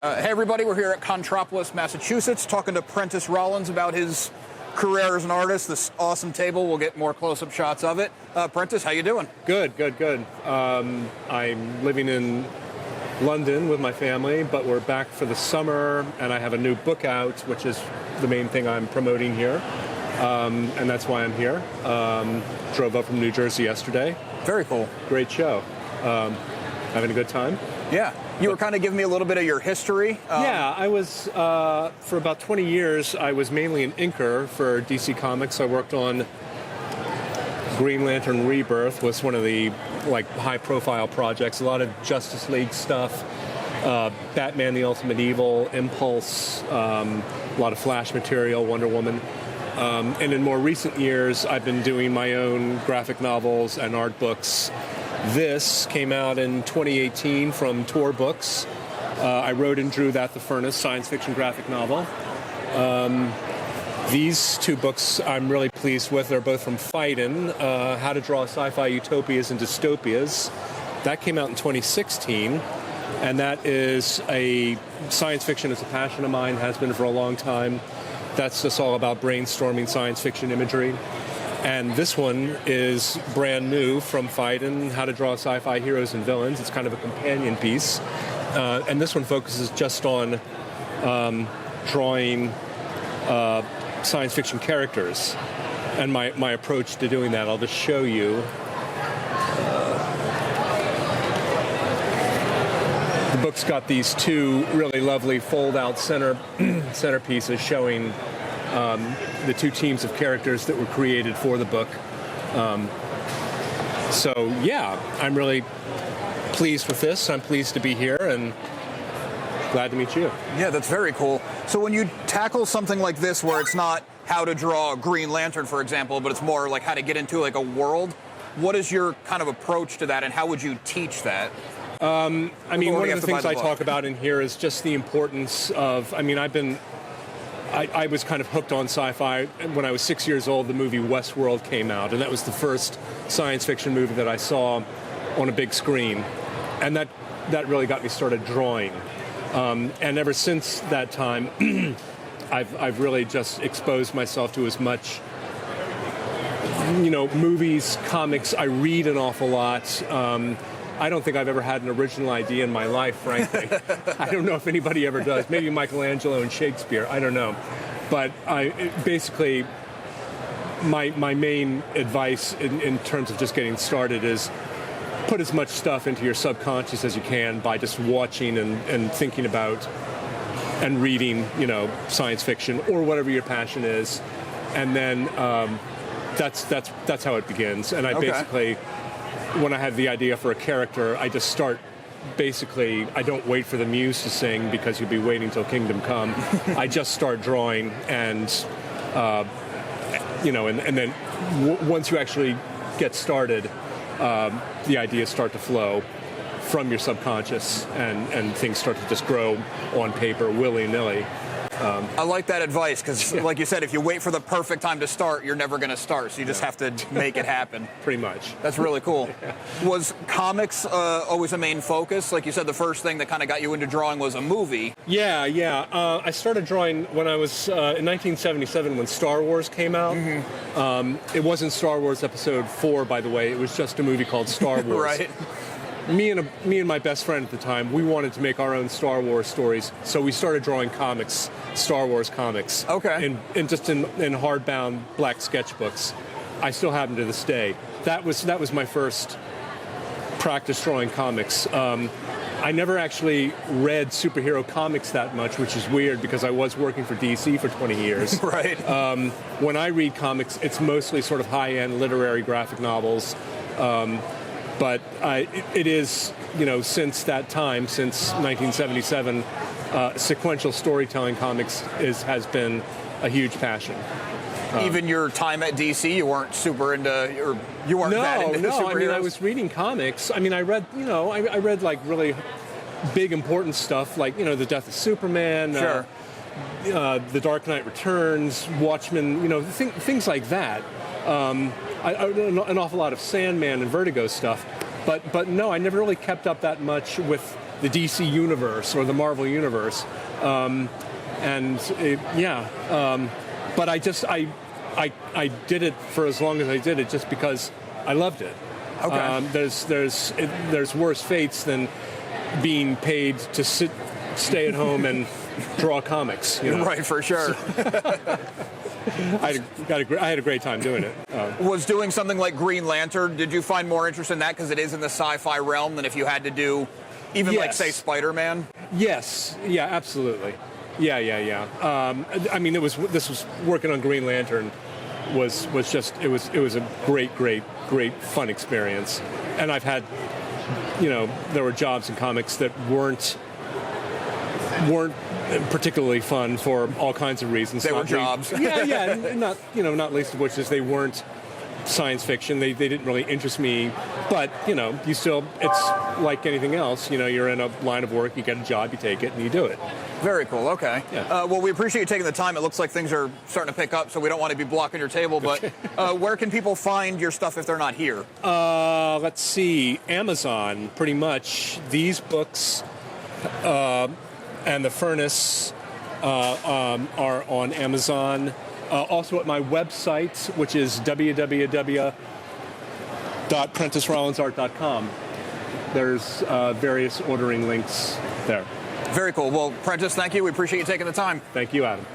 Hey everybody, we're here at Contropolis, Massachusetts, talking to Prentis Rollins about his career as an artist. This awesome table, we'll get more close-up shots of it. Prentis, how you doing? Good. I'm living in London with my family, but we're back for the summer, and I have a new book out, which is the main thing I'm promoting here, and that's why I'm here. Drove up from New Jersey yesterday. Very cool. Great show. Having a good time. Yeah. You were kind of giving me a little bit of your history. Yeah, I was, for about 20 years, I was mainly an inker for DC Comics. I worked on Green Lantern Rebirth, was one of the high-profile projects. A lot of Justice League stuff, Batman the Ultimate Evil, Impulse, a lot of Flash material, Wonder Woman. And in more recent years, I've been doing my own graphic novels and art books. This came out in 2018 from Tor Books. I wrote and drew That the Furnace, science fiction graphic novel. These two books I'm really pleased with. They're both from Phaidon, How to Draw Sci-Fi Utopias and Dystopias. That came out in 2016, and that is a science fiction. It's a passion of mine, has been for a long time. That's just all about brainstorming science fiction imagery. And this one is brand new from Phaidon, How to Draw Sci-Fi Heroes and Villains. It's kind of a companion piece. And this one focuses just on drawing science fiction characters. And my approach to doing that, I'll just show you. The book's got these two really lovely fold-out centerpieces showing the two teams of characters that were created for the book. So yeah, I'm really pleased with this. I'm pleased to be here and glad to meet you. Yeah, that's very cool. So when you tackle something like this where it's not how to draw a Green Lantern, for example, but it's more like how to get into like a world, what is your kind of approach to that and how would you teach that? One of the things I talk about in here is just the importance of, I was kind of hooked on sci-fi. When I was 6 years old, the movie Westworld came out, and that was the first science fiction movie that I saw on a big screen. And that really got me started drawing. And ever since that time, I've really just exposed myself to as much, movies, comics. I read an awful lot. I don't think I've ever had an original idea in my life, frankly. I don't know if anybody ever does. Maybe Michelangelo and Shakespeare. I don't know. But basically, my main advice in terms of just getting started is put as much stuff into your subconscious as you can by just watching and thinking about and reading, science fiction or whatever your passion is. And then that's how it begins. And I basically, when I have the idea for a character, I just start. Basically, I don't wait for the muse to sing because you'll be waiting till Kingdom Come. I just start drawing, and and then once you actually get started, the ideas start to flow from your subconscious, and things start to just grow on paper willy-nilly. I like that advice because, like you said, if you wait for the perfect time to start, you're never going to start. So you just have to make it happen. Pretty much. That's really cool. Yeah. Was comics always a main focus? Like you said, the first thing that kind of got you into drawing was a movie. Yeah. I started drawing when I was in 1977 when Star Wars came out. Mm-hmm. It wasn't Star Wars Episode 4, by the way. It was just a movie called Star Wars. Right. Me and my best friend at the time, we wanted to make our own Star Wars stories, so we started drawing comics, Star Wars comics. Okay. In hardbound black sketchbooks. I still have them to this day. That was my first practice drawing comics. I never actually read superhero comics that much, which is weird because I was working for DC for 20 years. Right. When I read comics, it's mostly sort of high-end literary graphic novels. But it is, since that time, since 1977, sequential storytelling comics has been a huge passion. Even your time at DC, you weren't super into, or you weren't that into superheroes? I was reading comics. I read, I read like really big important stuff, like, The Death of Superman, sure. The Dark Knight Returns, Watchmen, things like that. An awful lot of Sandman and Vertigo stuff, but no, I never really kept up that much with DC universe or the Marvel universe. But I did it for as long as I did it just because I loved it. Okay. There's worse fates than being paid to stay at home and draw comics. You know? Right, for sure. I had a great time doing it. Was doing something like Green Lantern, did you find more interest in that because it is in the sci-fi realm than if you had to do even like, say, Spider-Man? Yes. Yeah, absolutely. Yeah. I mean, this was working on Green Lantern was just it was a great fun experience. And I've had, there were jobs in comics that weren't particularly fun for all kinds of reasons. They were jobs. Yeah, not least of which is they weren't science fiction. They didn't really interest me. But, you still, it's like anything else. You're in a line of work, you get a job, you take it, and you do it. Very cool. Okay. Yeah. Well, we appreciate you taking the time. It looks like things are starting to pick up, so we don't want to be blocking your table. But where can people find your stuff if they're not here? Let's see. Amazon, pretty much. These books and The Furnace are on Amazon. Also at my website, which is www.prentisrollinsart.com. There's various ordering links there. Very cool. Well, Prentis, thank you. We appreciate you taking the time. Thank you, Adam.